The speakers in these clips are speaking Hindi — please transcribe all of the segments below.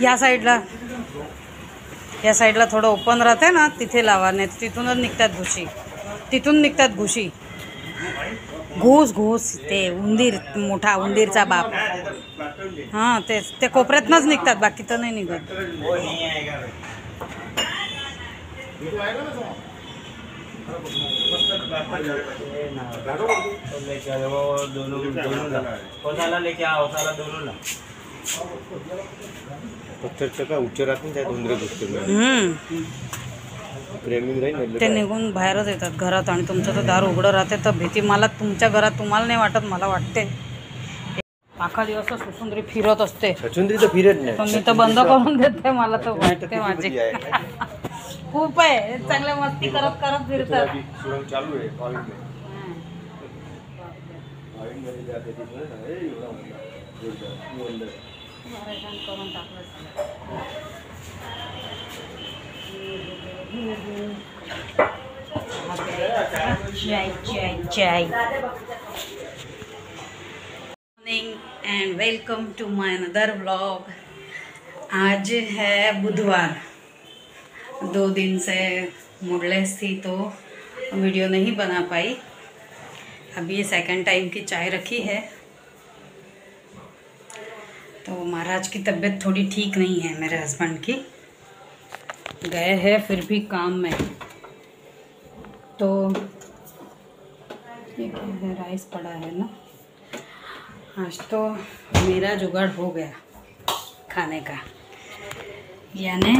या साईडला थोडं ओपन राहते ना, तिथे लावा. नाही तिथूनच निघतात घुशी, तिथून निघतात घुशी. घूस ते उंदीर, मोठा उंदीरचा बाप. हां तेच, ते कोपऱ्यातनंच निघतात, बाकी तर नाही निघत. ते निघून बाहेरच येतात घरात, आणि तुमचं तर दार उघडं राहते. तर भीती मला तुमच्या घरात तुम्हाला नाही वाटत, मला वाटते. अख्खा दिवस सुसुंदरी फिरत असते. फिरत नाही, मी तर बंद करून देते. मला तर वाटते माझी खूप आहे, चांगल्या मस्ती करत करत फिरतात. चालू आहे करून टाकलं. चाय. Morning and welcome to my another vlog. आज है बुधवार. 2 दिन से मूडलेस थी तो वीडियो नहीं बना पाई. अभी ये सेकंड टाइम की चाय रखी है. तो महाराज की तबीयत थोड़ी ठीक नहीं है, मेरे हस्बैंड की. गए हैं फिर भी काम में. तो ये क्या है, राइस पड़ा है ना. आज तो मेरा जुगाड़ हो गया खाने का. यानी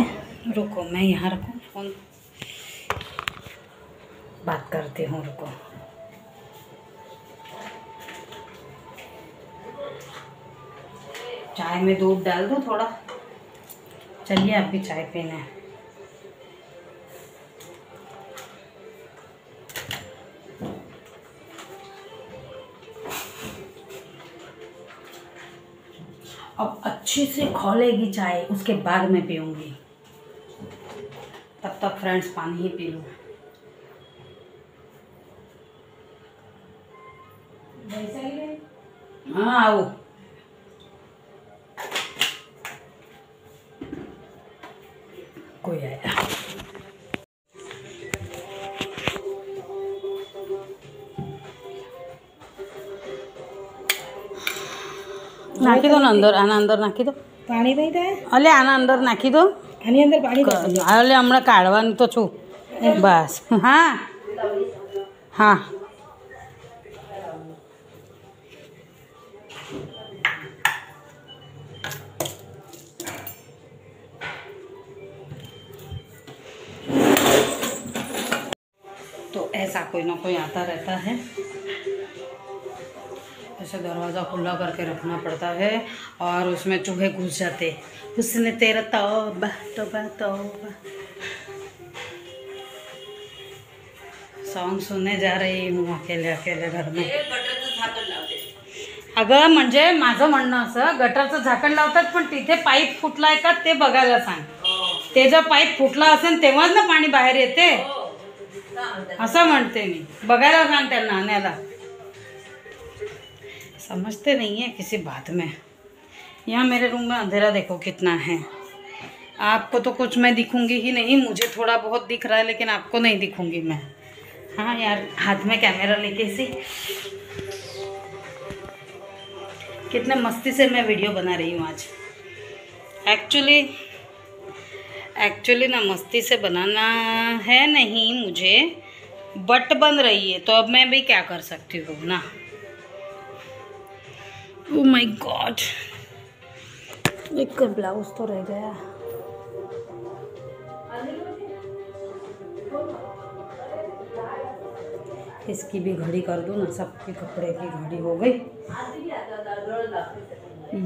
रुको, मैं यहाँ रखूँ फ़ोन, बात करती हूँ. रुको. चाय में दूध डाल दो थोड़ा. चलिए आप भी चाय पीने. अब अच्छे से खौलेगी चाय, उसके बाद में पीऊँगी. तब तक फ्रेंड्स पानी ही पी लूँ. हाँ आओ. कोई आया. नाखी दो ना अंदर. आना अंदर नाखी दो. पानी नहीं था. अले आना अंदर नाखी दो. आनी अंदर पानी दो. अले हमने काढ़वानी तो छू बस. हाँ हाँ. तो ऐसा कोई ना कोई आता रहता है. ऐसे दरवाज़ा खुला करके रखना पड़ता है, और उसमें चूहे घुस जाते. उसने तेरा तौबा तौबा तौबा. सॉन्ग सुनने जा रही हूँ अकेले अकेले घर में. अगं म्हणजे माझं म्हणणं असं, गटरचं झाकण लावतात पण तिथे पाईप फुटलाय का ते बघायला सांग. ते जर पाईप फुटला असेल तेव्हाच ना पाणी बाहेर येते, असं म्हणते मी. बघायला सांग त्यांना आणायला. समझते नहीं है किसी बात में. यहाँ मेरे रूम में अंधेरा देखो कितना है. आपको तो कुछ मैं दिखूंगी ही नहीं. मुझे थोड़ा बहुत दिख रहा है, लेकिन आपको नहीं दिखूंगी मैं. हाँ यार, हाथ में कैमरा लेके सी कितने मस्ती से मैं वीडियो बना रही हूँ आज. एक्चुअली ना मस्ती से बनाना है नहीं मुझे, बट बन रही है, तो अब मैं भी क्या कर सकती हूँ ना. ओह माय गॉड, एक ब्लाउज तो रह गया. इसकी भी घड़ी कर दूँ ना. सबके कपड़े की घड़ी हो गई.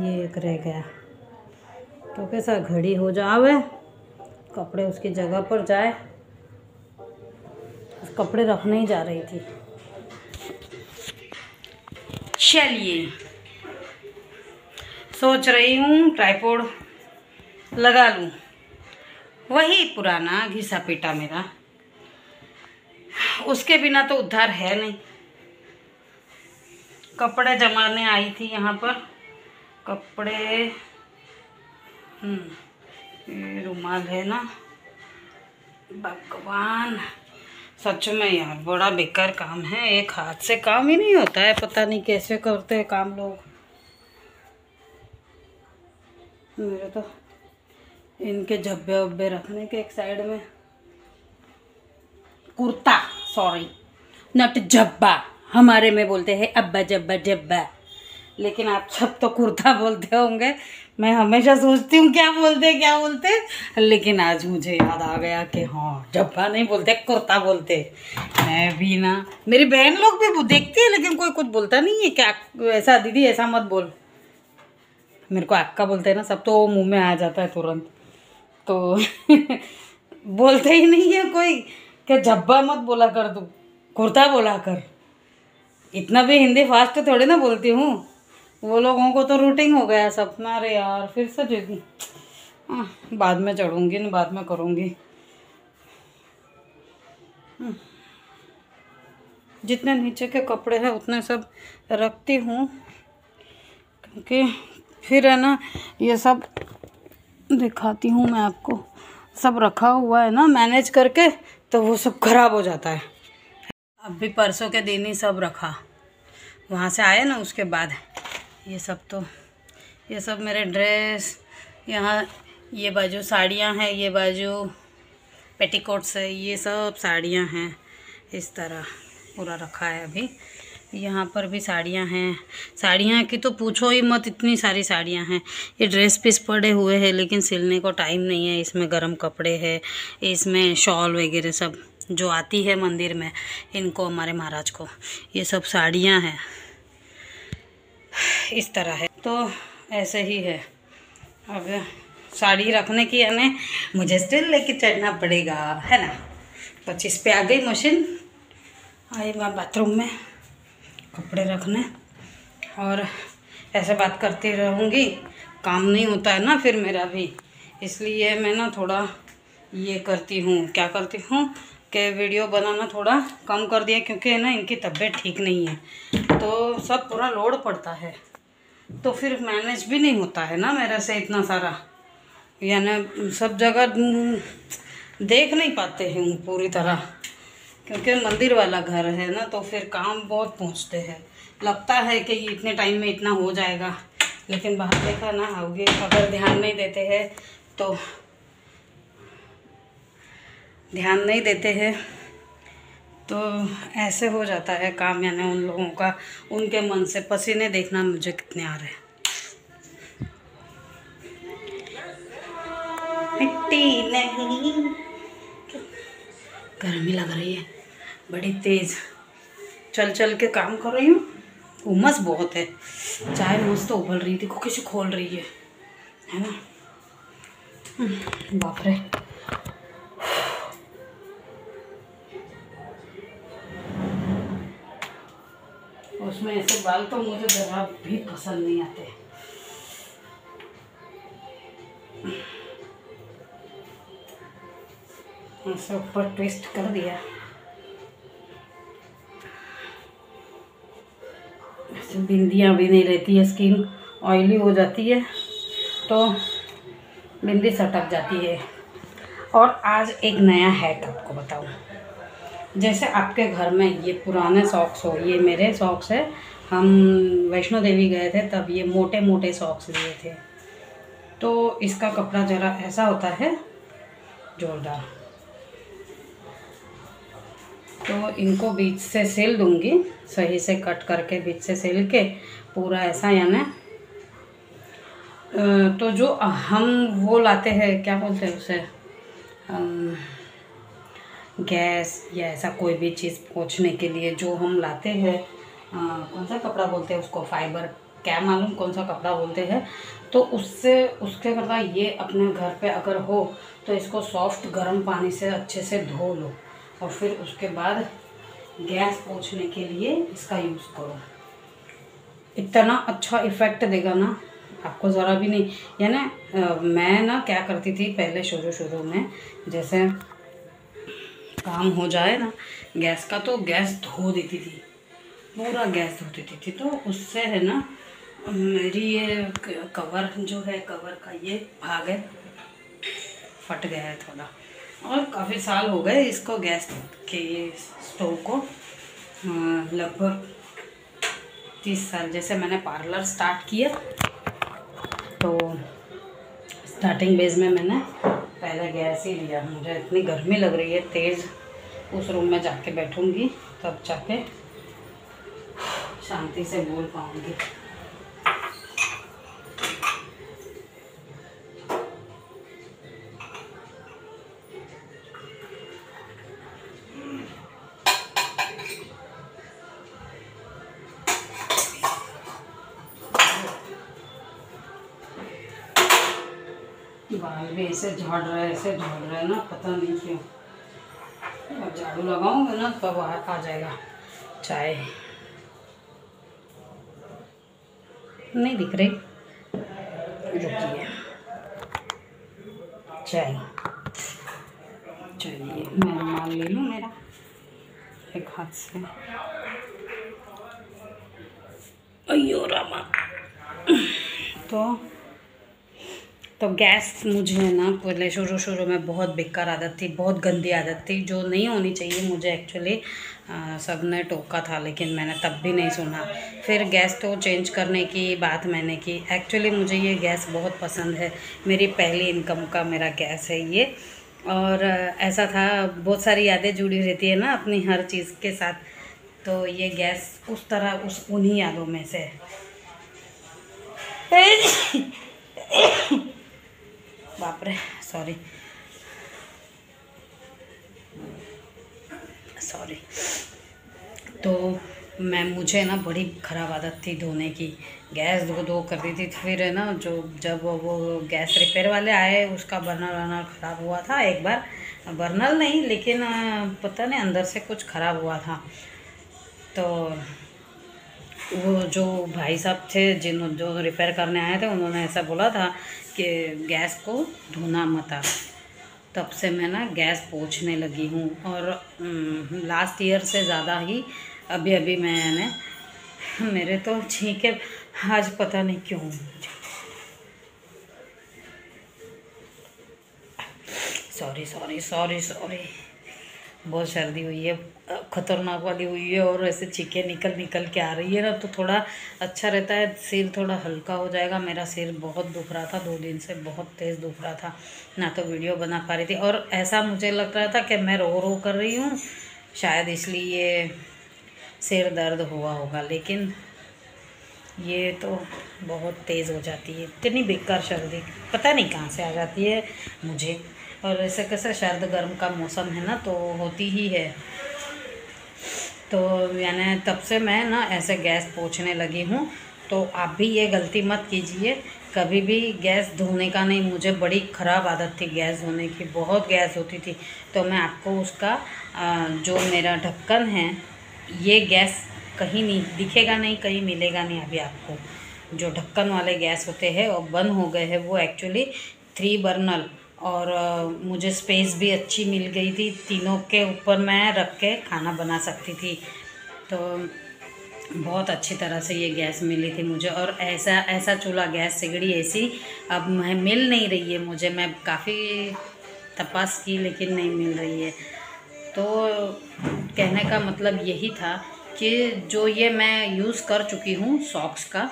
ये एक रह गया. तो कैसा घड़ी हो जावे, कपड़े उसकी जगह पर जाए. कपड़े रखने ही जा रही थी. चलिए, सोच रही हूँ ट्राइपॉड लगा लूँ. वही पुराना घिसा पीटा मेरा, उसके बिना तो उद्धार है नहीं. कपड़े जमाने आई थी यहाँ पर. कपड़े ये रुमाल है ना, भगवान सच में यार बड़ा बेकार काम है। एक हाथ से काम ही नहीं होता है, पता नहीं कैसे करते हैं काम लोग। मेरे तो इनके झब्बे वब्बे रखने के एक साइड में, कुर्ता, सॉरी नट जब्बा, हमारे में बोलते हैं अब्बा जब्बा जब्बा, लेकिन आप सब तो कुर्ता बोलते होंगे। मैं हमेशा सोचती हूँ क्या बोलते, लेकिन आज मुझे याद आ गया कि हाँ जब्बा नहीं बोलते, कुर्ता बोलते। मैं भी ना, मेरी बहन लोग भी देखती है लेकिन कोई कुछ बोलता नहीं है क्या ऐसा, दीदी ऐसा मत बोल। मेरे को अक्का बोलते हैं ना सब, तो मुंह में आ जाता है तुरंत, तो बोलते ही नहीं है कोई कि जब्बा मत बोला कर, तू कुर्ता बोला कर। इतना भी हिंदी फास्ट थोड़ी ना बोलती हूँ, वो लोगों को तो रूटीन हो गया सपना। अरे यार फिर से देखूँ, बाद में चढ़ूँगी ना, बाद में करूँगी। जितने नीचे के कपड़े हैं उतने सब रखती हूँ, क्योंकि फिर है ना ये सब दिखाती हूँ मैं आपको, सब रखा हुआ है ना मैनेज करके, तो वो सब खराब हो जाता है। अब भी परसों के दिन ही सब रखा, वहाँ से आए ना उसके बाद ये सब, तो ये सब मेरे ड्रेस, यहाँ ये बाजू साड़ियाँ हैं, ये बाजू पेटीकोट्स है, ये सब साड़ियाँ हैं। इस तरह पूरा रखा है। अभी यहाँ पर भी साड़ियाँ हैं, साड़ियाँ की तो पूछो ही मत, इतनी सारी साड़ियाँ हैं। ये ड्रेस पीस पड़े हुए हैं लेकिन सिलने को टाइम नहीं है। इसमें गरम कपड़े हैं, इसमें शॉल वगैरह सब जो आती है मंदिर में इनको, हमारे महाराज को, ये सब साड़ियाँ हैं। इस तरह है, तो ऐसे ही है। अब साड़ी रखने की यानी मुझे स्टिल लेके चढ़ना पड़ेगा, है ना। 25 पे आ गई मशीन, आई मैं बाथरूम में कपड़े रखने, और ऐसे बात करती रहूँगी, काम नहीं होता है ना फिर मेरा भी, इसलिए मैं ना थोड़ा ये करती हूँ, क्या करती हूँ कि वीडियो बनाना थोड़ा कम कर दिया, क्योंकि ना इनकी तबीयत ठीक नहीं है, तो सब पूरा लोड पड़ता है, तो फिर मैनेज भी नहीं होता है ना मेरे से इतना सारा, यानी सब जगह देख नहीं पाते हैं पूरी तरह, क्योंकि मंदिर वाला घर है ना, तो फिर काम बहुत पहुंचते हैं। लगता है कि ये इतने टाइम में इतना हो जाएगा, लेकिन बाहर देखा ना होगे, अगर ध्यान नहीं देते हैं तो तो ऐसे हो जाता है काम। यानी उन लोगों का, उनके मन से पसीने देखना मुझे कितने आ रहे हैं। मिट्टी नहीं, गर्मी लग रही है बड़ी तेज़, चल चल के काम कर रही हूँ, उमस बहुत है। चाय मस्त तो उबल रही थी, को किसी खोल रही है ना। बाप रे, उसमें ऐसे बाल तो मुझे ज़रा भी पसंद नहीं आते। ऐसे ऊपर ट्विस्ट कर दिया, ऐसे बिंदियाँ भी नहीं रहती है, स्किन ऑयली हो जाती है तो बिंदी सटक जाती है। और आज एक नया हैक आपको बताऊँ, जैसे आपके घर में ये पुराने सॉक्स हो, ये मेरे सॉक्स है, हम वैष्णो देवी गए थे तब ये मोटे मोटे सॉक्स लिए थे, तो इसका कपड़ा ज़रा ऐसा होता है जोरदार, तो इनको बीच से सिल दूंगी, सही से कट करके बीच से सिल के पूरा ऐसा, यानी तो जो हम वो लाते हैं, क्या बोलते हैं उसे, गैस या ऐसा कोई भी चीज़ पोंछने के लिए जो हम लाते हैं, कौन सा कपड़ा बोलते हैं उसको, फाइबर, क्या मालूम कौन सा कपड़ा बोलते हैं, तो उससे उसके करता ये अपने घर पे अगर हो तो इसको सॉफ्ट गर्म पानी से अच्छे से धो लो, और फिर उसके बाद गैस पोंछने के लिए इसका यूज़ करो। इतना अच्छा इफ़ेक्ट देगा ना आपको, ज़रा भी नहीं। यानी मैं ना क्या करती थी पहले शुरू में, जैसे काम हो जाए ना गैस का, तो गैस धो देती थी, पूरा गैस धो देती थी, तो उससे है ना मेरी ये कवर जो है, कवर का ये भाग है, फट गया है थोड़ा, और काफ़ी साल हो गए इसको, गैस के ये स्टोव को, लगभग 30 साल। जैसे मैंने पार्लर स्टार्ट किया तो स्टार्टिंग बेस में मैंने पहले गैस ही लिया। मुझे इतनी गर्मी लग रही है तेज़, उस रूम में जाके बैठूंगी तब जाके शांति से बोल पाऊंगी। बाल भी ऐसे झड़ रहे हैं ना, पता नहीं क्यों। अब झाड़ू लगाऊंगा ना तब आ जाएगा। चाय नहीं दिख रही, रुकिए। चाय चलिए, मैं रुमाल ले लूँ मेरा एक हाथ से। अयो रामा। तो गैस मुझे ना पहले शुरू में बहुत बेकार आदत थी, बहुत गंदी आदत थी, जो नहीं होनी चाहिए मुझे एक्चुअली। सब ने टोका था लेकिन मैंने तब भी नहीं सुना। फिर गैस तो चेंज करने की बात मैंने की। एक्चुअली मुझे ये गैस बहुत पसंद है, मेरी पहली इनकम का मेरा गैस है ये। और ऐसा था, बहुत सारी यादें जुड़ी रहती है ना अपनी हर चीज़ के साथ, तो ये गैस उस तरह उन्हीं यादों में से बाप रे, सॉरी। तो मुझे ना बड़ी ख़राब आदत थी धोने की, गैस धो कर दी थी। फिर है ना, जब वो गैस रिपेयर वाले आए, उसका बर्नर ख़राब हुआ था एक बार। बर्नर नहीं, लेकिन पता नहीं अंदर से कुछ ख़राब हुआ था। तो वो जो भाई साहब थे जो रिपेयर करने आए थे, उन्होंने ऐसा बोला था कि गैस को धोना मत। तब से मैं ना गैस पोंछने लगी हूँ। और लास्ट ईयर से ज़्यादा ही अभी मैंने, मेरे तो छींके आज पता नहीं क्यों। सॉरी, बहुत सर्दी हुई है, ख़तरनाक वाली हुई है, और ऐसे छींके निकल के आ रही है ना, तो थोड़ा अच्छा रहता है, सिर थोड़ा हल्का हो जाएगा। मेरा सिर बहुत दुख रहा था 2 दिन से, बहुत तेज़ दुख रहा था, ना तो वीडियो बना पा रही थी, और ऐसा मुझे लग रहा था कि मैं रो कर रही हूँ, शायद इसलिए सिर दर्द हुआ होगा। लेकिन ये तो बहुत तेज़ हो जाती है, इतनी बेकार सर्दी पता नहीं कहाँ से आ जाती है मुझे। और ऐसे कैसे सर्द गर्म का मौसम है ना, तो होती ही है। तो यानी तब से मैं ना ऐसे गैस पोंछने लगी हूँ। तो आप भी ये गलती मत कीजिए कभी भी, गैस धोने का नहीं। मुझे बड़ी ख़राब आदत थी गैस धोने की, बहुत गैस होती थी। तो मैं आपको उसका जो मेरा ढक्कन है, ये गैस कहीं नहीं दिखेगा, नहीं कहीं मिलेगा नहीं अभी आपको। जो ढक्कन वाले गैस होते हैं वो बंद हो गए हैं, वो एक्चुअली 3 बर्नर, और मुझे स्पेस भी अच्छी मिल गई थी, तीनों के ऊपर मैं रख के खाना बना सकती थी। तो बहुत अच्छी तरह से ये गैस मिली थी मुझे। और ऐसा चूल्हा, गैस सिगड़ी ऐसी अब मिल नहीं रही है मुझे। मैं काफ़ी तपास की लेकिन नहीं मिल रही है। तो कहने का मतलब यही था कि जो ये मैं यूज़ कर चुकी हूँ सॉक्स का,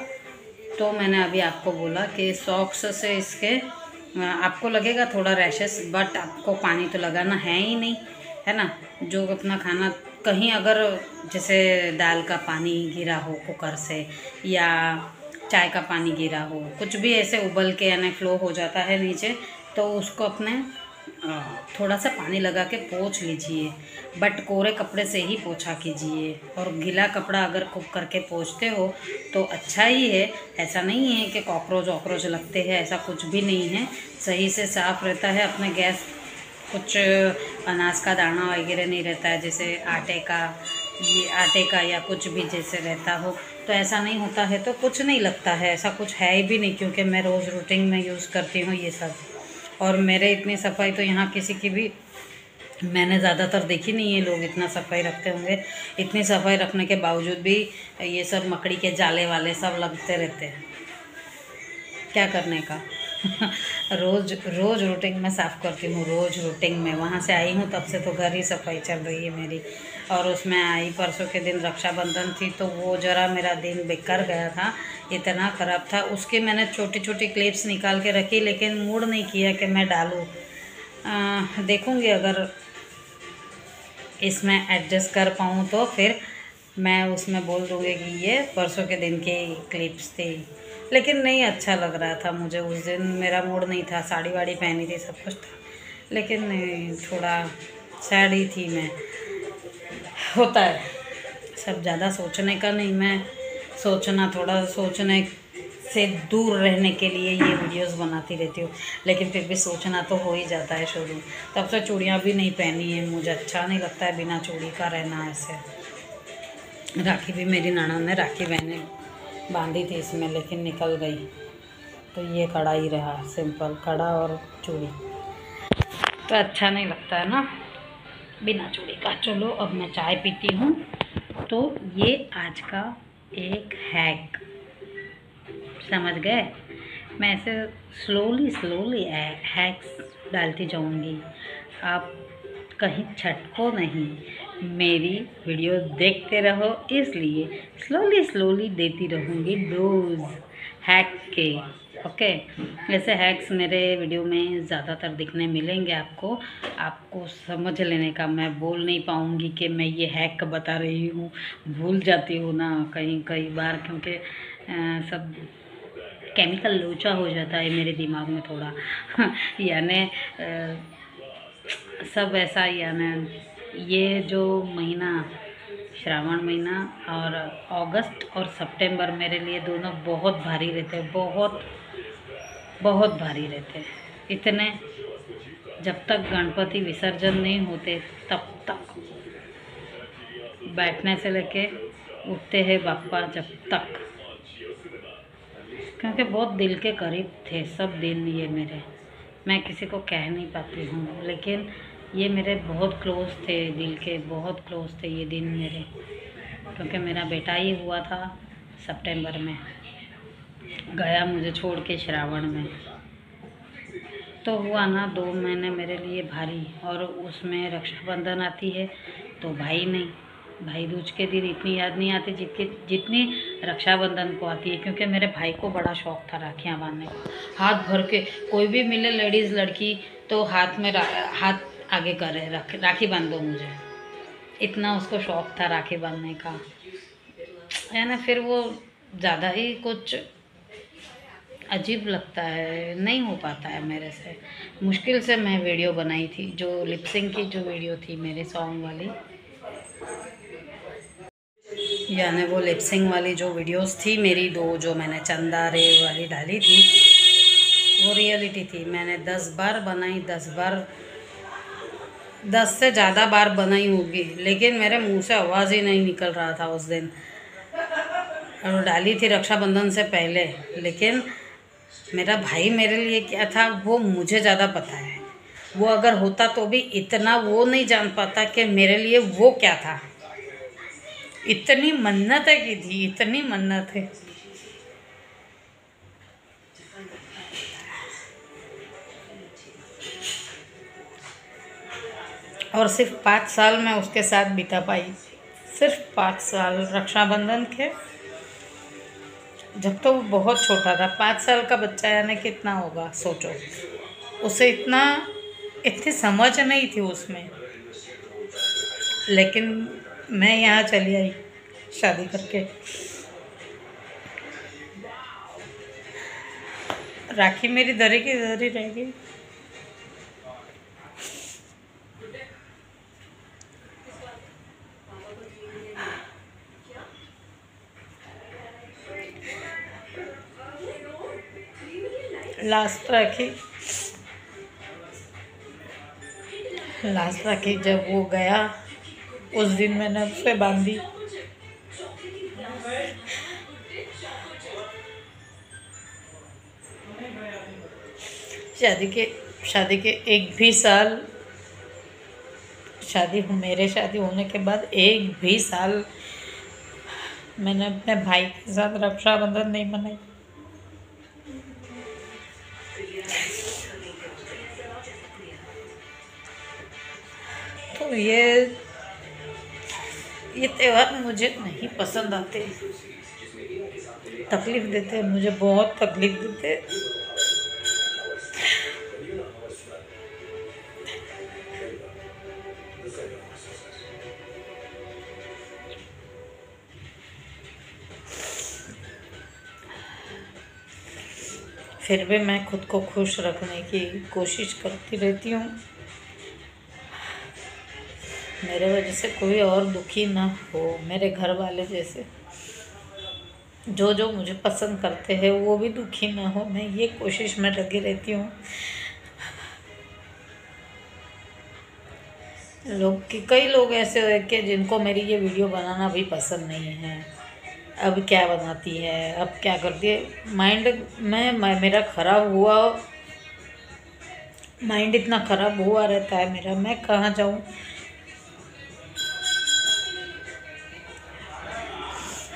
तो मैंने अभी आपको बोला कि सॉक्स से इसके आपको लगेगा थोड़ा रैशेस, बट आपको पानी तो लगाना है ही नहीं, है ना। जो अपना खाना कहीं अगर जैसे दाल का पानी गिरा हो कुकर से, या चाय का पानी गिरा हो, कुछ भी ऐसे उबल के यानी फ्लो हो जाता है नीचे, तो उसको अपने थोड़ा सा पानी लगा के पोंछ लीजिए, बट कोरे कपड़े से ही पोंछा कीजिए। और गीला कपड़ा अगर कुक करके पोंछते हो तो अच्छा ही है, ऐसा नहीं है कि कॉकरोच लगते हैं, ऐसा कुछ भी नहीं है, सही से साफ़ रहता है। अपने गैस कुछ अनाज का दाना वगैरह नहीं रहता है, जैसे आटे का या कुछ भी जैसे रहता हो, तो ऐसा नहीं होता है, तो कुछ नहीं लगता है, ऐसा कुछ है भी नहीं, क्योंकि मैं रोज़ रूटीन में यूज़ करती हूँ ये सब। और मेरे इतनी सफाई तो यहाँ किसी की भी मैंने ज़्यादातर देखी नहीं है लोग इतना सफाई रखते होंगे। इतनी सफाई रखने के बावजूद भी ये सब मकड़ी के जाले वाले सब लगते रहते हैं, क्या करने का। रोज़ रोज़ रूटीन में साफ़ करती हूँ, रोज़ रूटीन में। वहाँ से आई हूँ तब से तो घर ही सफाई चल रही है मेरी। और उसमें आई परसों के दिन रक्षाबंधन थी, तो वो ज़रा मेरा दिन बेकार गया था, इतना ख़राब था। उसकी मैंने छोटी छोटी क्लिप्स निकाल के रखी, लेकिन मूड नहीं किया कि मैं डालूँ। देखूँगी अगर इसमें एडजस्ट कर पाऊँ तो फिर मैं उसमें बोल दूँगी कि ये परसों के दिन की क्लिप्स थी। लेकिन नहीं अच्छा लग रहा था मुझे उस दिन, मेरा मूड नहीं था। साड़ी वाड़ी पहनी थी, सब कुछ था, लेकिन थोड़ा सैड ही थी मैं। होता है सब, ज़्यादा सोचने का नहीं। मैं थोड़ा सोचने से दूर रहने के लिए ये वीडियोस बनाती रहती हूँ, लेकिन फिर भी सोचना तो हो ही जाता है शुरू। तब से चूड़ियाँ भी नहीं पहनी है, मुझे अच्छा नहीं लगता है बिना चूड़ी का रहना ऐसे। राखी भी मेरी ननद ने राखी बहने बांधी थी इसमें, लेकिन निकल गई, तो ये कड़ा ही रहा, सिंपल कड़ा और चूड़ी। तो अच्छा नहीं लगता है ना बिना चूड़ी का। चलो अब मैं चाय पीती हूँ। तो ये आज का एक हैक, समझ गए। मैं ऐसे स्लोली हैक्स डालती जाऊँगी, आप कहीं छटको नहीं, मेरी वीडियो देखते रहो, इसलिए स्लोली देती रहूँगी डोज हैक के। ओके, ऐसे हैक्स मेरे वीडियो में ज़्यादातर दिखने मिलेंगे आपको समझ लेने का। मैं बोल नहीं पाऊँगी कि मैं ये हैक बता रही हूँ, भूल जाती हूँ ना कई बार, क्योंकि सब केमिकल लोचा हो जाता है मेरे दिमाग में थोड़ा। यानी सब ऐसा, यानी ये जो महीना श्रावण महीना और अगस्त और सितंबर मेरे लिए दोनों बहुत भारी रहते हैं, बहुत भारी रहते हैं। इतने, जब तक गणपति विसर्जन नहीं होते तब तक, बैठने से लेके उठते हैं बाप्पा जब तक, क्योंकि बहुत दिल के करीब थे सब दिन ये मेरे। मैं किसी को कह नहीं पाती हूँ, लेकिन ये मेरे बहुत क्लोज थे, दिल के बहुत क्लोज थे ये दिन मेरे, क्योंकि मेरा बेटा ही हुआ था सितंबर में, गया मुझे छोड़ के श्रावण में। तो हुआ ना 2 महीने मेरे लिए भारी। और उसमें रक्षाबंधन आती है तो भाई नहीं, भाई दूज के दिन इतनी याद नहीं आती जितनी रक्षाबंधन को आती है, क्योंकि मेरे भाई को बड़ा शौक़ था राखियाँ बांधने का। हाथ भर के कोई भी मिले लेडीज़ लड़की तो हाथ में हाथ आगे करे, राखी बांध दो मुझे, इतना उसको शौक़ था राखी बांधने का, है ना। फिर वो ज़्यादा ही कुछ अजीब लगता है, नहीं हो पाता है मेरे से। मुश्किल से मैं वीडियो बनाई थी, जो लिपसिंग की जो वीडियो थी मेरे सॉन्ग वाली, यानी वो लिपसिंग वाली जो वीडियोस थी मेरी 2 जो मैंने चंदा रे वाली डाली थी, वो रियलिटी थी। मैंने 10 बार बनाई, 10 से ज़्यादा बार बनाई होगी, लेकिन मेरे मुंह से आवाज़ ही नहीं निकल रहा था उस दिन। और डाली थी रक्षाबंधन से पहले, लेकिन मेरा भाई मेरे लिए क्या था वो मुझे ज़्यादा पता है। वो अगर होता तो भी इतना वो नहीं जान पाता कि मेरे लिए वो क्या था। इतनी मन्नतें की थी, इतनी मन्नतें। और सिर्फ 5 साल मैं उसके साथ बिता पाई, सिर्फ 5 साल रक्षाबंधन के, जब तो वो बहुत छोटा था। 5 साल का बच्चा यानी कितना होगा सोचो, उसे इतनी समझ नहीं थी उसमें। लेकिन मैं यहाँ चली आई शादी करके, राखी मेरी धरी की धरी रह गई। लास्ट राखी जब वो गया, उस दिन मैंने उसे बांधी। शादी के 1 भी साल मेरे शादी होने के बाद एक भी साल मैंने अपने भाई के साथ रक्षाबंधन नहीं मनाई। तो ये त्यौहार मुझे नहीं पसंद आते, तकलीफ़ देते हैं, मुझे बहुत तकलीफ़ देते हैं। फिर भी मैं खुद को खुश रखने की कोशिश करती रहती हूँ, मेरे वजह से कोई और दुखी ना हो, मेरे घर वाले जैसे जो मुझे पसंद करते हैं वो भी दुखी ना हो, मैं ये कोशिश में लगी रहती हूँ। कई लोग ऐसे हैं कि जिनको मेरी ये वीडियो बनाना भी पसंद नहीं है। अब क्या बनाती है, अब क्या करती है, मेरा ख़राब हुआ, माइंड इतना ख़राब हुआ रहता है मेरा, मैं कहाँ जाऊँ।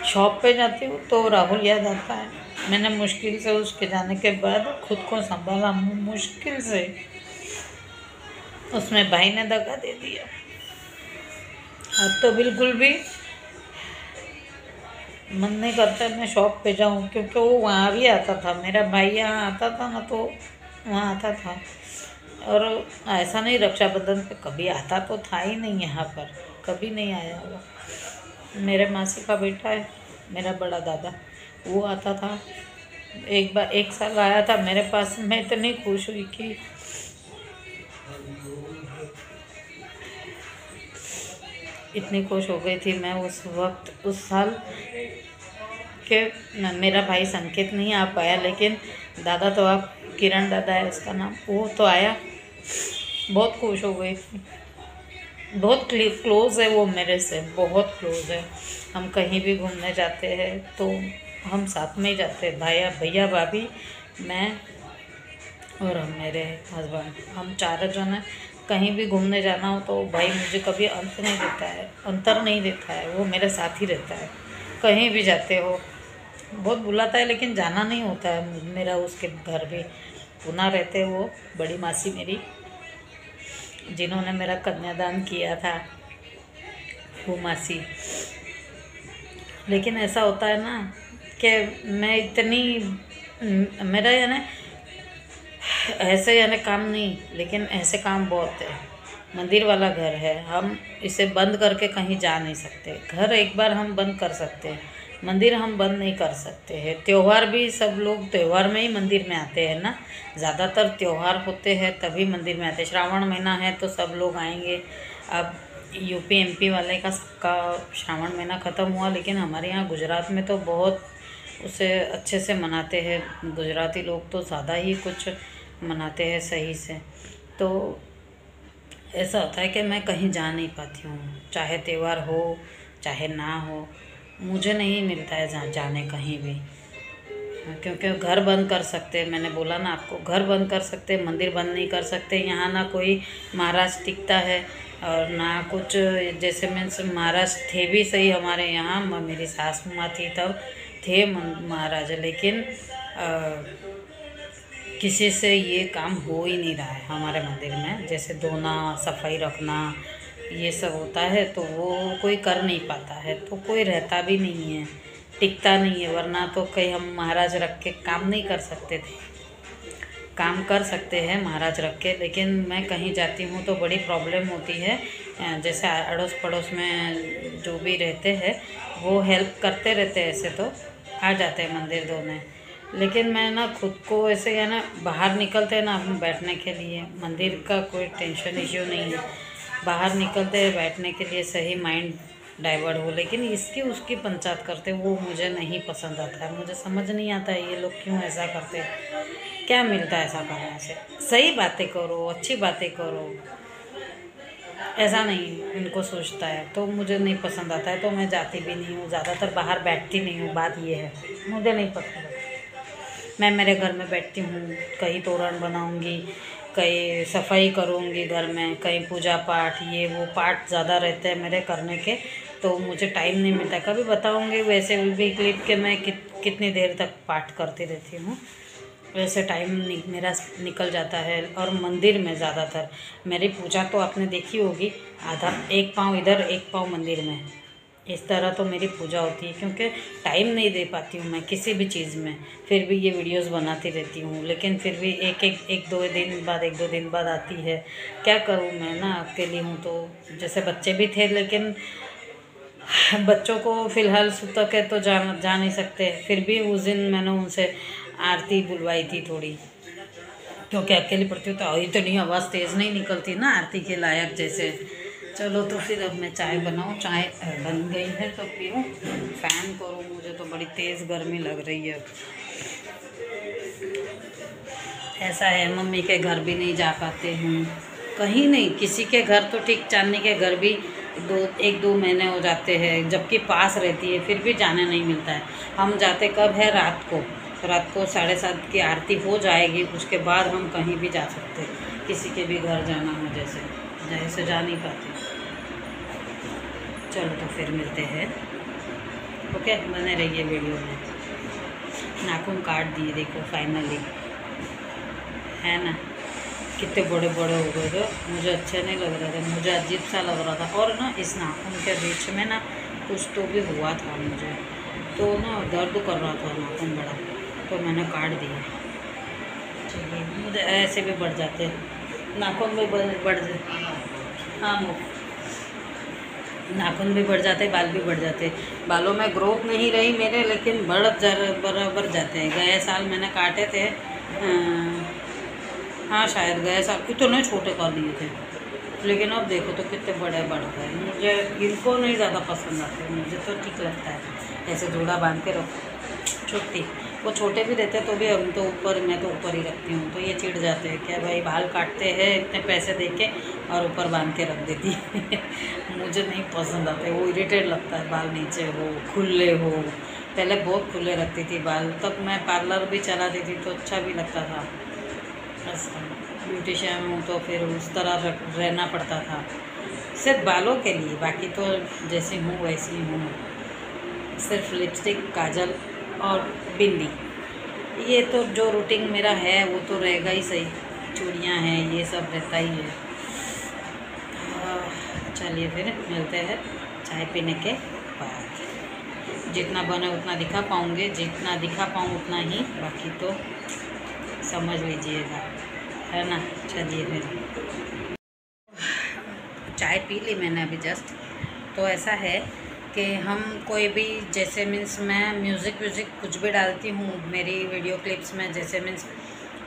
शॉप पे जाती हूँ तो राहुल याद आता है। मैंने मुश्किल से उसके जाने के बाद खुद को संभाला, मुश्किल से। उसमें भाई ने धक्का दे दिया। अब तो बिल्कुल भी मन नहीं करता मैं शॉप पे जाऊँ, क्योंकि वो वहाँ भी आता था, मेरा भाई यहाँ आता था ना, तो वहाँ आता था। और ऐसा नहीं रक्षाबंधन पे कभी आता तो था ही नहीं, यहाँ पर कभी नहीं आया वो। मेरे मासी का बेटा है, मेरा बड़ा दादा, वो आता था। एक साल आया था मेरे पास, मैं इतनी खुश हुई कि इतनी खुश हो गई थी मैं उस वक्त, उस साल के। मेरा भाई संकेत नहीं आ पाया, लेकिन दादा तो आप, किरण दादा है उसका नाम, वो तो आया। बहुत खुश हो गई थी। बहुत क्लोज़ है वो मेरे से, बहुत क्लोज़ है। हम कहीं भी घूमने जाते हैं तो हम साथ में ही जाते हैं, भैया भाभी, मैं और मेरे हस्बैंड, हम 4 जन हैं। कहीं भी घूमने जाना हो तो भाई मुझे कभी अंतर नहीं देता है, वो मेरे साथ ही रहता है। कहीं भी जाते हो बहुत बुलाता है, लेकिन जाना नहीं होता है मेरा उसके घर भी। पुणे रहते वो बड़ी मासी मेरी, जिन्होंने मेरा कन्यादान किया था, वो मासी। लेकिन ऐसा होता है ना कि मैं इतनी, मेरा यानी ऐसे यानी काम नहीं, लेकिन ऐसे काम बहुत है। मंदिर वाला घर है, हम इसे बंद करके कहीं जा नहीं सकते। घर एक बार हम बंद कर सकते हैं, मंदिर हम बंद नहीं कर सकते हैं। त्यौहार भी सब लोग त्यौहार में ही मंदिर में आते हैं ना, ज़्यादातर त्यौहार होते हैं तभी मंदिर में आते हैं। श्रावण महीना है तो सब लोग आएंगे। अब यूपी एमपी वाले का सबका श्रावण महीना ख़त्म हुआ, लेकिन हमारे यहाँ गुजरात में तो बहुत उसे अच्छे से मनाते हैं। गुजराती लोग तो ज़्यादा ही कुछ मनाते हैं सही से। तो ऐसा होता है कि मैं कहीं जा नहीं पाती हूँ, चाहे त्यौहार हो चाहे ना हो, मुझे नहीं मिलता है जाने कहीं भी। क्योंकि घर बंद कर सकते, मैंने बोला ना आपको, घर बंद कर सकते, मंदिर बंद नहीं कर सकते। यहाँ ना कोई महाराज टिकता है और ना कुछ, जैसे मीन्स महाराज थे भी सही हमारे यहाँ, मेरी सास माँ थी तब थे महाराज, लेकिन किसी से ये काम हो ही नहीं रहा है हमारे मंदिर में। जैसे धोना, सफाई रखना, ये सब होता है तो वो कोई कर नहीं पाता है, तो कोई रहता भी नहीं है, टिकता नहीं है। वरना तो कहीं हम महाराज रख के काम नहीं कर सकते थे, काम कर सकते हैं महाराज रख के। लेकिन मैं कहीं जाती हूँ तो बड़ी प्रॉब्लम होती है। जैसे अड़ोस पड़ोस में जो भी रहते हैं वो हेल्प करते रहते हैं, ऐसे तो आ जाते हैं मंदिर धोने। लेकिन मैं ना खुद को ऐसे है ना, बाहर निकलते हैं ना हम बैठने के लिए, मंदिर का कोई टेंशन इश्यू नहीं है, बाहर निकलते हैं बैठने के लिए, सही माइंड डाइवर्ट हो। लेकिन इसकी उसकी पंचायत करते, वो मुझे नहीं पसंद आता है। मुझे समझ नहीं आता है ये लोग क्यों ऐसा करते हैं, क्या मिलता है ऐसा करने से। सही बातें करो, अच्छी बातें करो, ऐसा नहीं इनको सोचता है, तो मुझे नहीं पसंद आता है। तो मैं जाती भी नहीं हूँ, ज़्यादातर बाहर बैठती नहीं हूँ। बात ये है, मुझे नहीं पसंद। मैं मेरे घर में बैठती हूँ, कहीं तोरण बनाऊँगी, कहीं सफाई करूँगी घर में, कहीं पूजा पाठ, ये वो पाठ ज़्यादा रहते हैं मेरे करने के, तो मुझे टाइम नहीं मिलता। कभी बताऊँगी वैसे भी क्लिप के मैं कितनी देर तक पाठ करती रहती हूँ। वैसे टाइम मेरा निकल जाता है। और मंदिर में ज़्यादातर मेरी पूजा तो आपने देखी होगी, आधा एक पाँव इधर एक पाँव मंदिर में, इस तरह तो मेरी पूजा होती है, क्योंकि टाइम नहीं दे पाती हूँ मैं किसी भी चीज़ में। फिर भी ये वीडियोस बनाती रहती हूँ, लेकिन फिर भी एक दो दिन बाद आती है। क्या करूँ मैं ना, अकेली हूँ तो। जैसे बच्चे भी थे, लेकिन बच्चों को फ़िलहाल तक है तो जा नहीं सकते। फिर भी उस दिन मैंने उनसे आरती बुलवाई थी थोड़ी, क्योंकि अकेली पड़ती हूँ तो इतनी आवाज़ तेज़ नहीं निकलती ना आरती के लायक जैसे। चलो तो फिर अब मैं चाय बनाऊँ, चाय बन गई है तो पीऊँ, फ़ैन करूँ, मुझे तो बड़ी तेज़ गर्मी लग रही है। ऐसा है, मम्मी के घर भी नहीं जा पाते हूँ, कहीं नहीं, किसी के घर तो ठीक, चांदनी के घर भी एक दो महीने हो जाते हैं, जबकि पास रहती है, फिर भी जाने नहीं मिलता है। हम जाते कब है, रात को 7:30 की आरती हो जाएगी, उसके बाद हम कहीं भी जा सकते हैं। किसी के भी घर जाना हो जैसे जा नहीं पाते। चलो तो फिर मिलते हैं, ओके, बने रहिए वीडियो में। नाखून काट दिए देखो फाइनली, है ना, कितने बड़े बड़े हो गए थे, मुझे अच्छे नहीं लग रहे थे, मुझे अजीब सा लग रहा था। और ना इस नाखून के बीच में ना कुछ तो भी हुआ था मुझे, तो ना दर्द कर रहा था नाखून बड़ा, तो मैंने काट दिया। चलिए, मुझे ऐसे भी बढ़ जाते हैं नाखून भी, बढ़ जाते, हाँ नाखून भी बढ़ जाते, बाल भी बढ़ जाते। बालों में ग्रोथ नहीं रही मेरे, लेकिन बराबर जाते हैं। गए साल मैंने काटे थे, हाँ शायद गए साल कितने छोटे कर दिए थे, लेकिन अब देखो तो कितने बड़े बढ़ गए। मुझे इनको नहीं ज़्यादा पसंद आते, मुझे तो ठीक लगता है ऐसे जोड़ा बांध के रखो। छुट्टी वो छोटे भी रहते तो भी हम तो ऊपर, मैं तो ऊपर ही रखती हूँ, तो ये चिढ़ जाते हैं क्या भाई बाल काटते हैं इतने पैसे दे के और ऊपर बांध के रख देती मुझे नहीं पसंद आते, वो इरिटेट लगता है। बाल नीचे हो, खुले हो, पहले बहुत खुले रखती थी बाल, तब मैं पार्लर भी चलाती थी तो अच्छा भी लगता था। बस ब्यूटिशियन हूँ तो फिर उस तरह रहना पड़ता था, सिर्फ बालों के लिए, बाकी तो जैसी हूँ वैसी हूँ। सिर्फ लिपस्टिक, काजल और बिंदी, ये तो जो रूटीन मेरा है वो तो रहेगा ही सही। चूड़ियाँ हैं, ये सब रहता ही है। चलिए फिर मिलते हैं चाय पीने के बाद। जितना बने उतना दिखा पाऊँगे, जितना दिखा पाऊँ उतना ही, बाकी तो समझ लीजिएगा, है ना। चलिए फिर चाय पी ली मैंने अभी जस्ट। तो ऐसा है कि हम कोई भी, जैसे मीन्स मैं म्यूज़िक कुछ भी डालती हूँ मेरी वीडियो क्लिप्स में, जैसे मीन्स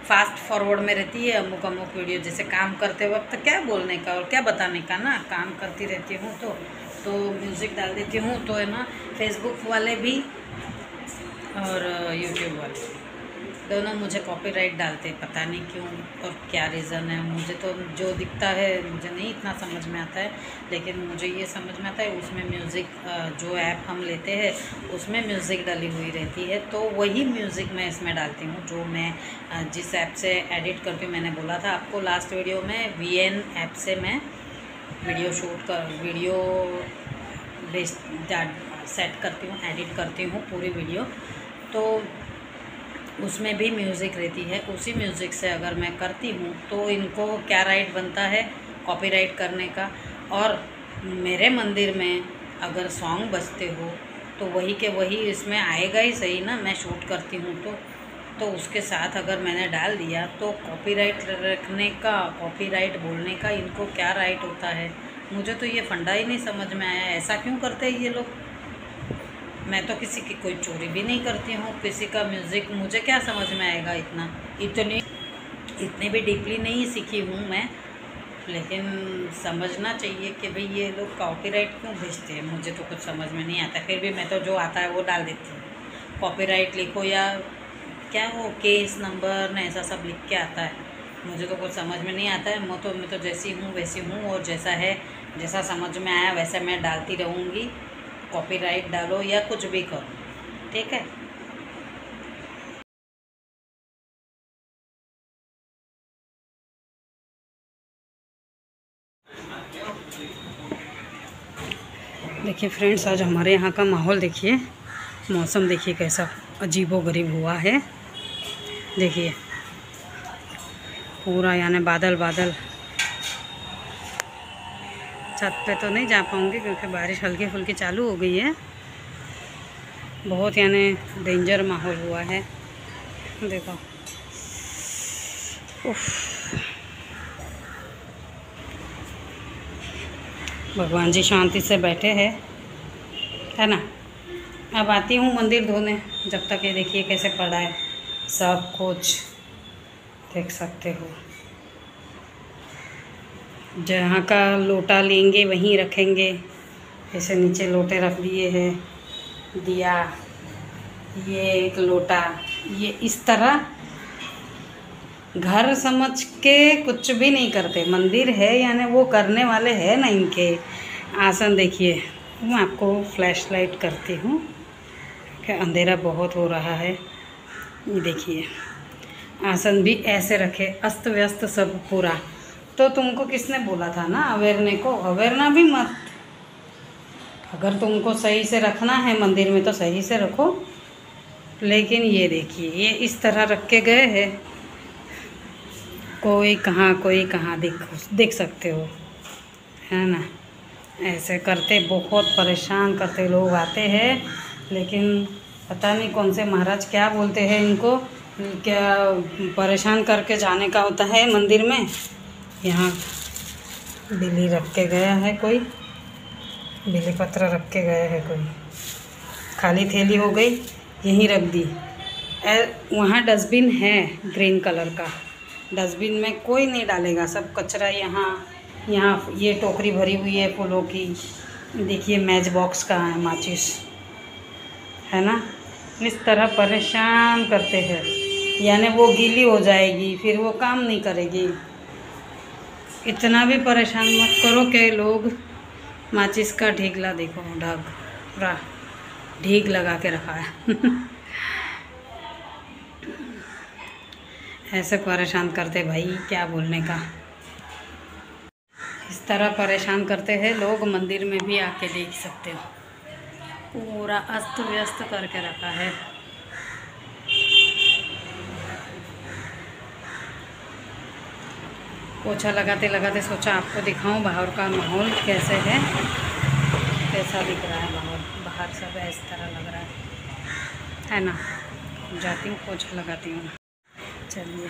फास्ट फॉरवर्ड में रहती है अमुक वीडियो, जैसे काम करते वक्त क्या बोलने का और क्या बताने का ना, काम करती रहती हूँ तो म्यूज़िक डाल देती हूँ, तो है ना। फेसबुक वाले भी और यूट्यूब वाले दोनों मुझे कॉपीराइट डालते हैं, पता नहीं क्यों और क्या रीज़न है। मुझे तो जो दिखता है मुझे नहीं इतना समझ में आता है, लेकिन मुझे ये समझ में आता है उसमें म्यूज़िक, जो ऐप हम लेते हैं उसमें म्यूज़िक डाली हुई रहती है, तो वही म्यूज़िक मैं इसमें डालती हूँ जो मैं जिस ऐप से एडिट करती हूँ। मैंने बोला था आपको लास्ट वीडियो में, VN ऐप से मैं वीडियो सेट करती हूँ, एडिट करती हूँ पूरी वीडियो, तो उसमें भी म्यूज़िक रहती है। उसी म्यूज़िक से अगर मैं करती हूँ तो इनको क्या राइट बनता है कॉपीराइट करने का। और मेरे मंदिर में अगर सॉन्ग बजते हो तो वही के वही इसमें आएगा ही सही ना, मैं शूट करती हूँ तो उसके साथ अगर मैंने डाल दिया तो कॉपीराइट रखने का, कॉपीराइट बोलने का इनको क्या राइट होता है। मुझे तो ये फंडा ही नहीं समझ में आया, ऐसा क्यों करते हैं ये लोग। मैं तो किसी की कोई चोरी भी नहीं करती हूँ, किसी का म्यूज़िक मुझे क्या समझ में आएगा, इतनी भी डीपली नहीं सीखी हूँ मैं, लेकिन समझना चाहिए कि भाई ये लोग कॉपीराइट क्यों भेजते हैं, मुझे तो कुछ समझ में नहीं आता। फिर भी मैं तो जो आता है वो डाल देती हूँ। कॉपीराइट लिखो या क्या वो केस नंबर ने ऐसा सब लिख के आता है, मुझे तो कुछ समझ में नहीं आता है। मैं तो जैसी हूँ वैसी हूँ, और जैसा समझ में आया वैसे मैं डालती रहूँगी। कॉपीराइट डालो या कुछ भी करो, ठीक है। देखिए फ्रेंड्स, आज हमारे यहाँ का माहौल देखिए, मौसम देखिए कैसा अजीबोगरीब हुआ है। देखिए पूरा यानी बादल बादल। छत पे तो नहीं जा पाऊँगी क्योंकि बारिश हल्की फुल्की चालू हो गई है। बहुत यानी डेंजर माहौल हुआ है। देखो उफ। भगवान जी शांति से बैठे हैं, है ना। अब आती हूँ मंदिर धोने, जब तक ये देखिए कैसे पड़ा है, सब कुछ देख सकते हो। जहाँ का लोटा लेंगे वहीं रखेंगे। ऐसे नीचे लोटे रख दिए हैं, दिया, ये एक लोटा, ये इस तरह घर समझ के कुछ भी नहीं करते। मंदिर है यानी वो करने वाले हैं ना इनके। आसन देखिए, मैं आपको फ्लैश लाइट करती हूँ कि अंधेरा बहुत हो रहा है। ये देखिए आसन भी ऐसे रखे, अस्त व्यस्त सब पूरा। तो तुमको किसने बोला था ना अवेरने को, अवेरना भी मत। अगर तुमको सही से रखना है मंदिर में तो सही से रखो। लेकिन ये देखिए ये इस तरह रख के गए हैं, कोई कहाँ देख सकते हो, है ना। ऐसे करते बहुत परेशान करते लोग आते हैं। लेकिन पता नहीं कौन से महाराज क्या बोलते हैं इनको, क्या परेशान करके जाने का होता है मंदिर में। यहाँ बिल्ली रख के गया है कोई, बिल्ली पत्र रख के गए हैं कोई, खाली थैली हो गई यहीं रख दी। वहाँ डस्टबिन है ग्रीन कलर का, डस्टबिन में कोई नहीं डालेगा, सब कचरा यहाँ ये टोकरी भरी हुई है फूलों की। देखिए मैच बॉक्स कहाँ है, माचिस, है ना। इस तरह परेशान करते हैं, यानी वो गीली हो जाएगी फिर वो काम नहीं करेगी। इतना भी परेशान मत करो कि लोग माचिस का ढीगला देखो, ढग पूरा ढीग लगा के रखा है। ऐसे परेशान करते भाई, क्या बोलने का। इस तरह परेशान करते हैं लोग। मंदिर में भी आके देख सकते हो, पूरा अस्त व्यस्त करके रखा है। पोछा लगाते लगाते सोचा आपको दिखाऊं बाहर का माहौल कैसे है, कैसा दिख रहा है बाहर सब इस तरह लग रहा है ना। जाती हूँ पोछा लगाती हूँ। चलिए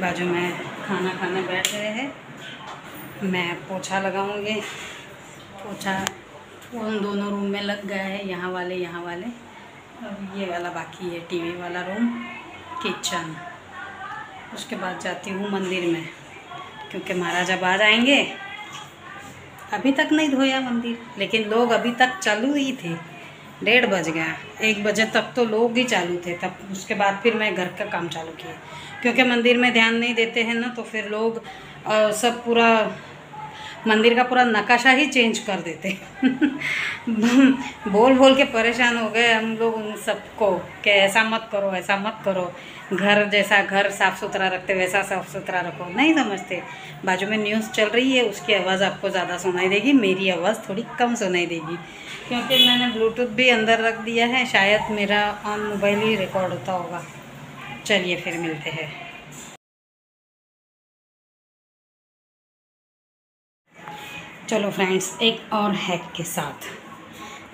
बाजू में खाना खाने बैठ रहे हैं, मैं पोछा लगाऊंगी। पोछा उन दोनों रूम में लग गया है, यहाँ वाले। अब ये वाला बाकी है, टीवी वाला रूम, किचन। उसके बाद जाती हूँ मंदिर में क्योंकि महाराज अब आ जाएंगे। अभी तक नहीं धोया मंदिर, लेकिन लोग अभी तक चालू ही थे। 1:30 बज गया, 1 बजे तक तो लोग ही चालू थे। तब उसके बाद फिर मैं घर का काम चालू किया, क्योंकि मंदिर में ध्यान नहीं देते हैं ना, तो फिर लोग सब पूरा मंदिर का पूरा नक्शा ही चेंज कर देते। बोल बोल के परेशान हो गए हम लोग उन सबको कि ऐसा मत करो, ऐसा मत करो। घर जैसा घर साफ़ सुथरा रखते वैसा साफ़ सुथरा रखो, नहीं समझते। बाजू में न्यूज़ चल रही है, उसकी आवाज़ आपको ज़्यादा सुनाई देगी, मेरी आवाज़ थोड़ी कम सुनाई देगी, क्योंकि मैंने ब्लूटूथ भी अंदर रख दिया है। शायद मेरा ऑन मोबाइल ही रिकॉर्ड होता होगा। चलिए फिर मिलते हैं। चलो फ्रेंड्स, एक और हैक के साथ,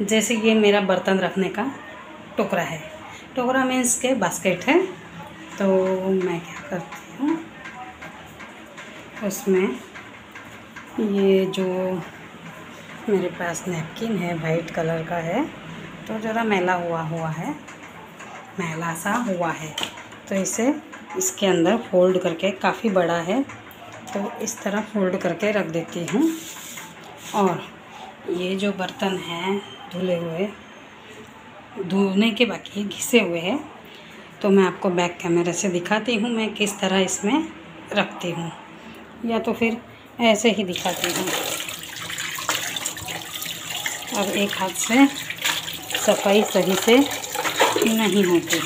जैसे ये मेरा बर्तन रखने का टोकरा है, टोकरा मीन्स के बास्केट है। तो मैं क्या करती हूँ, उसमें ये जो मेरे पास नैपकिन है वाइट कलर का है, तो ज़रा मैला सा हुआ है, तो इसे इसके अंदर फोल्ड करके, काफ़ी बड़ा है तो इस तरह फोल्ड करके रख देती हूँ। और ये जो बर्तन हैं धुले हुए, धोने के बाकी घिसे हुए हैं, तो मैं आपको बैक कैमरे से दिखाती हूँ मैं किस तरह इसमें रखती हूँ, या तो फिर ऐसे ही दिखाती हूँ। अब एक हाथ से सफाई सही से नहीं होती,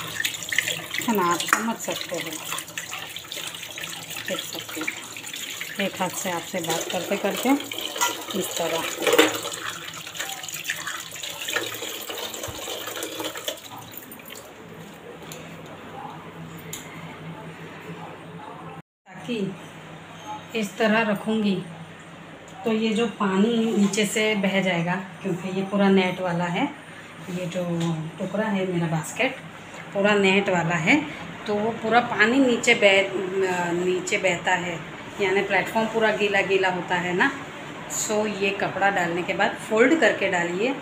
है ना, आप समझ सकते हो, देख सकते हो। एक हाथ से आपसे बात करते करते इस तरह ताकि इस तरह रखूँगी तो ये जो पानी नीचे से बह जाएगा, क्योंकि ये पूरा नेट वाला है। ये जो टुकड़ा है मेरा बास्केट पूरा नेट वाला है, तो वो पूरा पानी नीचे बहता है, यानी प्लेटफॉर्म पूरा गीला गीला होता है ना। सो ये कपड़ा डालने के बाद फोल्ड करके डालिए,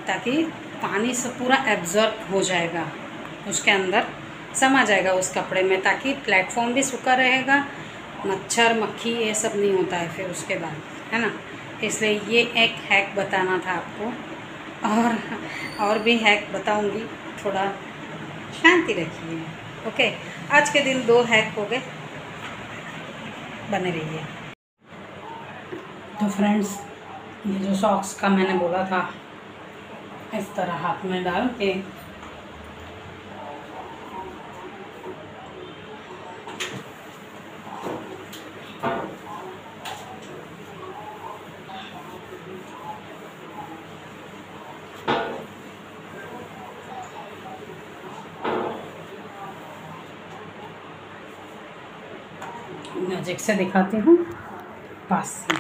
ताकि पानी से पूरा एब्जॉर्ब हो जाएगा, उसके अंदर समा जाएगा उस कपड़े में, ताकि प्लेटफॉर्म भी सूखा रहेगा, मच्छर मक्खी ये सब नहीं होता है फिर उसके बाद, है ना। इसलिए ये एक हैक बताना था आपको, और भी हैक बताऊंगी। थोड़ा शांति रखिए, ओके। आज के दिन 2 हैक हो गए, बने रहिए। तो फ्रेंड्स, ये जो सॉक्स का मैंने बोला था, इस तरह हाथ में डाल के नज़दीक से दिखाती हूँ, पास से।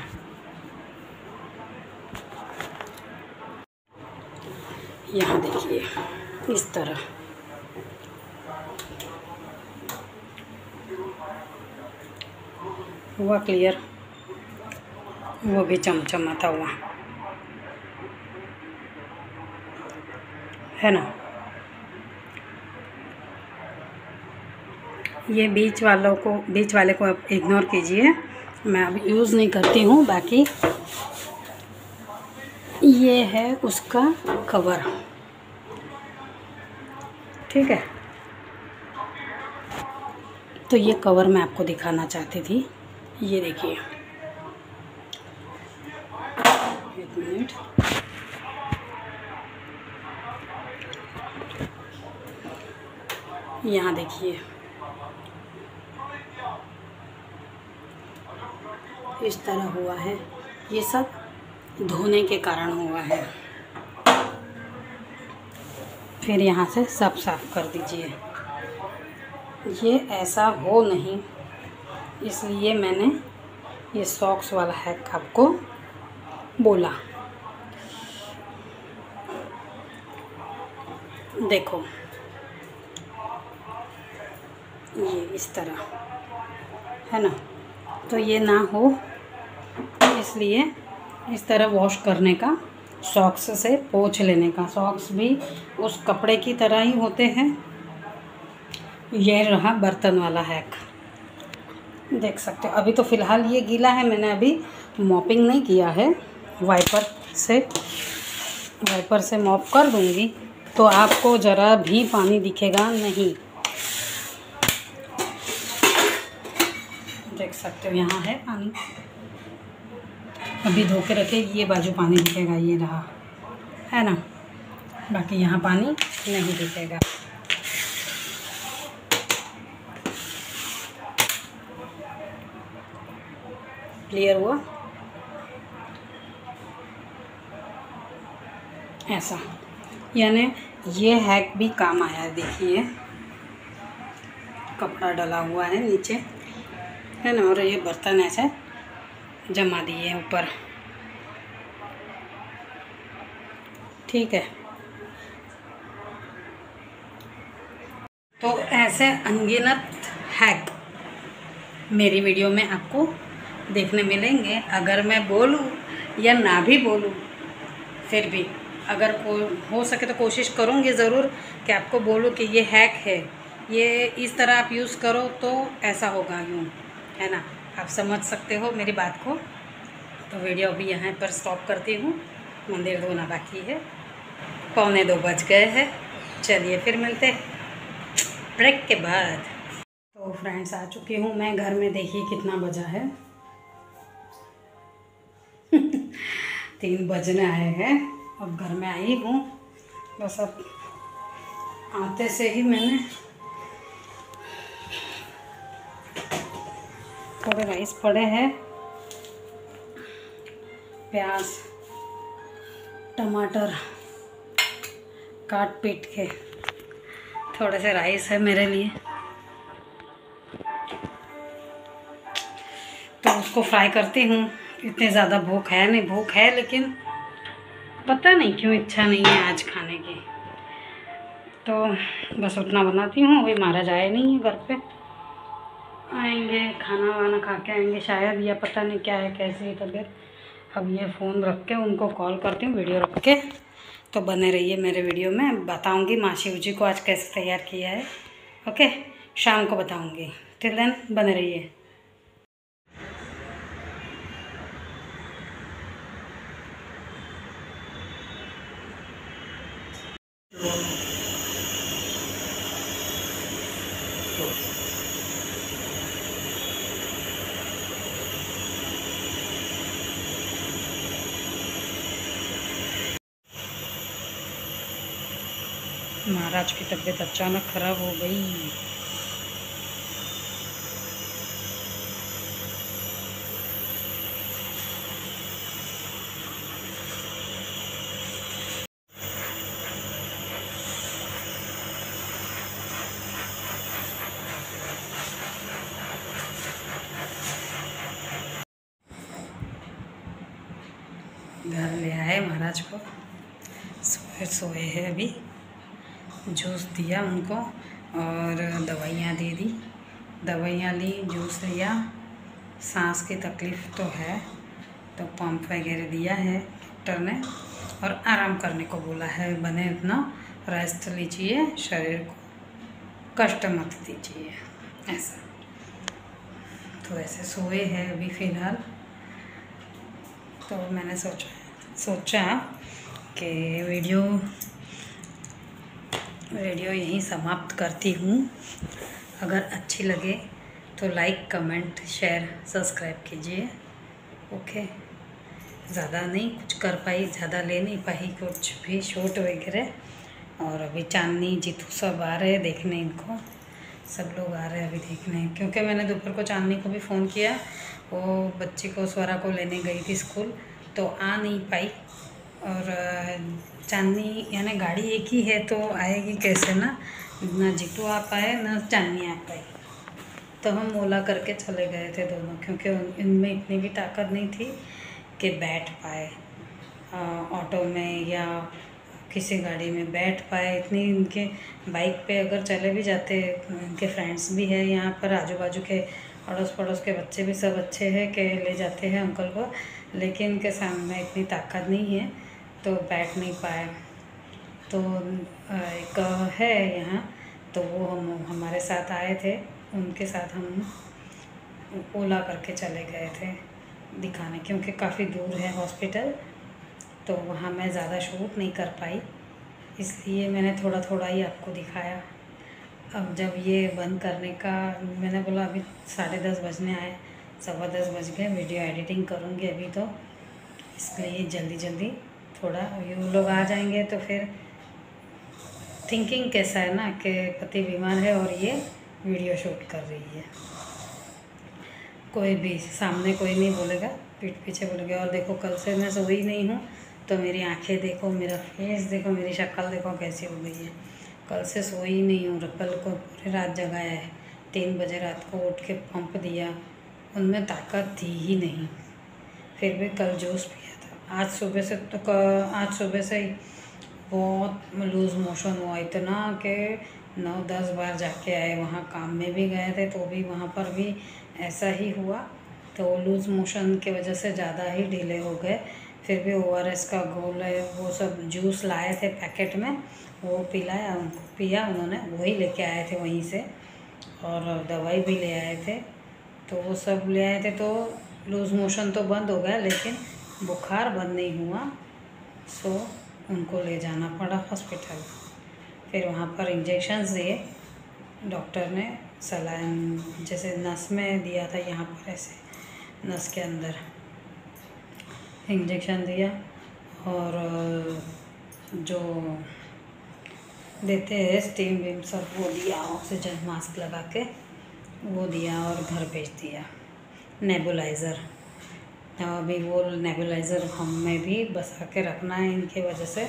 यहाँ देखिए, इस तरह हुआ क्लियर, वो भी चमचमाता हुआ, है ना। ये बीच वाले को आप इग्नोर कीजिए, मैं अब यूज़ नहीं करती हूँ। बाकी ये है उसका कवर, ठीक है। तो ये कवर मैं आपको दिखाना चाहती थी, ये देखिए, एक मिनट, यहाँ देखिए, इस तरह हुआ है। ये सब धोने के कारण हुआ है। फिर यहाँ से सब साफ कर दीजिए। ये ऐसा हो नहीं, इसलिए मैंने ये सॉक्स वाला हैक आपको बोला। देखो, ये इस तरह है ना, तो ये ना हो इसलिए इस तरह वॉश करने का, सॉक्स से पोंछ लेने का। सॉक्स भी उस कपड़े की तरह ही होते हैं। ये रहा बर्तन वाला हैक, देख सकते हो। अभी तो फ़िलहाल ये गीला है, मैंने अभी मॉपिंग नहीं किया है। वाइपर से मॉप कर दूंगी तो आपको ज़रा भी पानी दिखेगा नहीं, देख सकते हो। यहाँ है पानी, अभी धो के रखे, ये बाजू पानी दिखेगा, ये रहा, है ना। बाकी यहाँ पानी नहीं दिखेगा। क्लियर हुआ? ऐसा, यानी ये हैक भी काम आया है। देखिए, कपड़ा डला हुआ है नीचे, है ना, और ये बर्तन ऐसे जमा दिए ऊपर, ठीक है। तो ऐसे अनगिनत हैक मेरी वीडियो में आपको देखने मिलेंगे। अगर मैं बोलूँ या ना भी बोलूँ, फिर भी अगर हो सके तो कोशिश करूँगी ज़रूर कि आपको बोलूँ कि ये हैक है, ये इस तरह आप यूज़ करो तो ऐसा होगा, यूँ, है ना। आप समझ सकते हो मेरी बात को। तो वीडियो अभी यहाँ पर स्टॉप करती हूँ, मंदिर धोना बाकी है, 1:45 बज गए हैं। चलिए फिर मिलते हैं ब्रेक के बाद। तो फ्रेंड्स, आ चुकी हूँ मैं घर में। देखिए कितना बजा है 3 बजने आए हैं। अब घर में आई हूँ, बस अब आते से ही मैंने थोड़े राइस पड़े हैं, प्याज टमाटर काट पीट के, थोड़े से राइस है मेरे लिए, तो उसको फ्राई करती हूँ। इतनी ज़्यादा भूख है नहीं, भूख है लेकिन पता नहीं क्यों इच्छा नहीं है आज खाने की, तो बस उतना बनाती हूँ। वही महाराज आए नहीं है घर पे, आएंगे खाना वाना खा के आएंगे शायद, या पता नहीं क्या है कैसी है तबीयत। अब ये फ़ोन रख के उनको कॉल करती हूँ वीडियो रख के। तो बने रहिए मेरे वीडियो में, बताऊँगी माँ शिव जी को आज कैसे तैयार किया है। ओके, शाम को बताऊँगी। टिल देन बने रहिए। महाराज की तबीयत अचानक खराब हो गई। घर ले आए महाराज को, सोए हैं अभी। जूस दिया उनको और दवाइयाँ दे दी, दवाइयाँ ली, जूस लिया। सांस की तकलीफ़ तो है, तो पंप वगैरह दिया है डॉक्टर ने, और आराम करने को बोला है। बने इतना रेस्ट लीजिए, शरीर को कष्ट मत दीजिए, ऐसा। तो ऐसे सोए हैं अभी फ़िलहाल। तो मैंने सोचा कि वीडियो यहीं समाप्त करती हूँ। अगर अच्छी लगे तो लाइक कमेंट शेयर सब्सक्राइब कीजिए। ओके, ज़्यादा नहीं कुछ कर पाई, ज़्यादा ले नहीं पाई कुछ भी शूट वगैरह। और अभी चांदनी जीतू सब आ रहे हैं देखने, इनको सब लोग आ रहे हैं अभी देखने, क्योंकि मैंने दोपहर को चांदनी को भी फ़ोन किया। वो बच्ची को स्वरा को लेने गई थी स्कूल, तो आ नहीं पाई। और चांदनी यानी गाड़ी एक ही है तो आएगी कैसे ना जीतू आ पाए ना चांदनी आ पाई। तो हम ओला करके चले गए थे दोनों, क्योंकि इनमें इतनी भी ताकत नहीं थी कि बैठ पाए ऑटो में या किसी गाड़ी में बैठ पाए। इतनी इनके बाइक पे अगर चले भी जाते, इनके फ्रेंड्स भी है यहाँ पर, आजू बाजू के अड़ोस पड़ोस के बच्चे भी सब अच्छे हैं कि ले जाते हैं अंकल को, लेकिन इनके सामने इतनी ताकत नहीं है तो बैठ नहीं पाए। तो एक है यहाँ, तो वो हमारे साथ आए थे, उनके साथ हम ओला करके चले गए थे दिखाने, क्योंकि काफ़ी दूर है हॉस्पिटल, तो वहाँ मैं ज़्यादा शूट नहीं कर पाई, इसलिए मैंने थोड़ा थोड़ा ही आपको दिखाया। अब जब ये बंद करने का मैंने बोला, अभी 10:30 बजने आए, 10:15 बज गए, वीडियो एडिटिंग करूँगी अभी, तो इसलिए जल्दी जल्दी थोड़ा ये लोग आ जाएंगे तो फिर थिंकिंग कैसा है ना कि पति बीमार है और ये वीडियो शूट कर रही है। कोई भी सामने कोई नहीं बोलेगा, पीठ पीछे बोलेगा। और देखो कल से मैं सोई नहीं हूँ, तो मेरी आंखें देखो, मेरा फेस देखो, मेरी शक्ल देखो कैसी हो गई है। कल से सोई नहीं हूँ, कल को पूरी रात जगाया है, 3 बजे रात को उठ के पंप दिया, उनमें ताकत थी ही नहीं, फिर भी कल जूस पिया था। आज सुबह से ही बहुत लूज़ मोशन हुआ, इतना कि 9-10 बार जाके आए। वहाँ काम में भी गए थे तो भी वहाँ पर भी ऐसा ही हुआ, तो लूज़ मोशन की वजह से ज़्यादा ही डिले हो गए। फिर भी ORS का घोल है, वो सब जूस लाए थे पैकेट में, वो पिलाया उनको, पिया उन्होंने, वही लेके आए थे वहीं से, और दवाई भी ले आए थे, तो वो सब ले आए थे। तो लूज़ मोशन तो बंद हो गया, लेकिन बुखार बंद नहीं हुआ, सो उनको ले जाना पड़ा हॉस्पिटल। फिर वहाँ पर इंजेक्शन्स दिए डॉक्टर ने, सलाइन जैसे नस में दिया था, यहाँ पर ऐसे नस के अंदर इंजेक्शन दिया, और जो देते हैं स्टीम बीम सब वो दिया, ऑक्सीजन मास्क लगा के वो दिया, और घर भेज दिया। नेबुलाइज़र। अभी वो नेबुलाइज़र हमें भी बसा के रखना है इनके वजह से।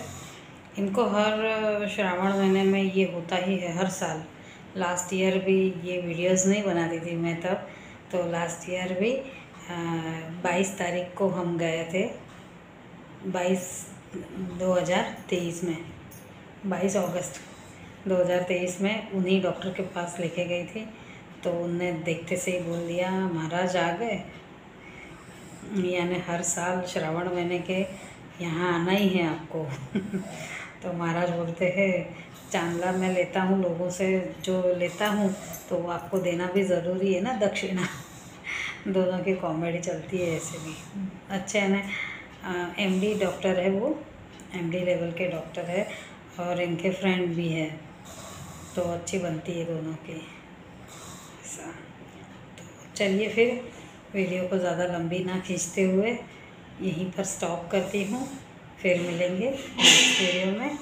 इनको हर श्रावण महीने में ये होता ही है, हर साल। लास्ट ईयर भी ये वीडियोस नहीं बनाती थी मैं तब, तो लास्ट ईयर भी 22 तारीख को हम गए थे, 2023 में, 22 अगस्त 2023 में उन्हीं डॉक्टर के पास लेके गई थी। तो उनने देखते से ही बोल दिया, महाराज आ गए, यानी हर साल श्रावण महीने के यहाँ आना ही है आपको। तो महाराज बोलते हैं, चांदला मैं लेता हूँ लोगों से, जो लेता हूँ तो वो आपको देना भी ज़रूरी है ना, दक्षिणा। दोनों की कॉमेडी चलती है ऐसे भी। अच्छे है ना, MD डॉक्टर है वो, MD लेवल के डॉक्टर है, और इनके फ्रेंड भी है, तो अच्छी बनती है दोनों की। ऐसा तो चलिए फिर वीडियो को ज़्यादा लंबी ना खींचते हुए यहीं पर स्टॉप करती हूँ। फिर मिलेंगे नेक्स्ट वीडियो में।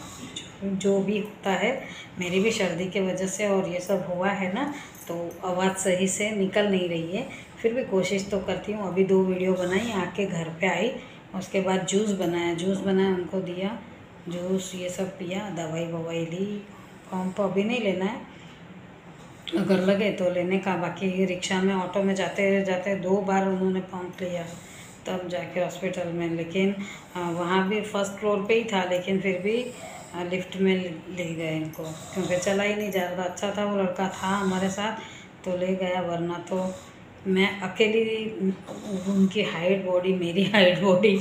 जो भी होता है, मेरी भी सर्दी की वजह से और ये सब हुआ है ना, तो आवाज़ सही से निकल नहीं रही है, फिर भी कोशिश तो करती हूँ। अभी 2 वीडियो बनाई, आके घर पे आई, उसके बाद जूस बनाया, उनको दिया जूस, ये सब पिया, दवाई ववाई ली। फॉर्म तो अभी नहीं लेना है, अगर लगे तो लेने का। बाकी रिक्शा में, ऑटो में जाते जाते 2 बार उन्होंने पंप लिया, तब जाके हॉस्पिटल में। लेकिन वहाँ भी फर्स्ट फ्लोर पे ही था, लेकिन फिर भी लिफ्ट में ले गए इनको, क्योंकि चला ही नहीं जा रहा। अच्छा था वो लड़का था हमारे साथ तो ले गया, वरना तो मैं अकेली, उनकी हाइट बॉडी, मेरी हाइट बॉडी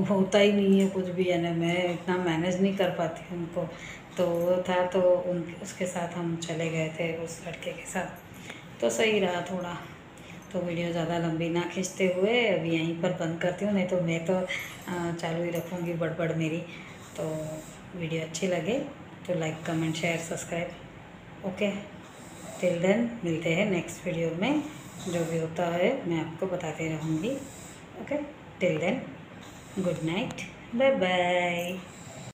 होता ही नहीं है कुछ भी, यानी मैं इतना मैनेज नहीं कर पाती उनको। तो वो था, तो उसके साथ हम चले गए थे, उस लड़के के साथ, तो सही रहा थोड़ा। तो वीडियो ज़्यादा लंबी ना खींचते हुए अभी यहीं पर बंद करती हूँ, नहीं तो मैं तो चालू ही रखूँगी बड़बड़ मेरी। तो वीडियो अच्छी लगे तो like, comment, share, subscribe. Okay, till then मिलते हैं नेक्स्ट वीडियो में। जो भी होता है मैं आपको बताती रहूँगी। Okay, till then good night, bye bye.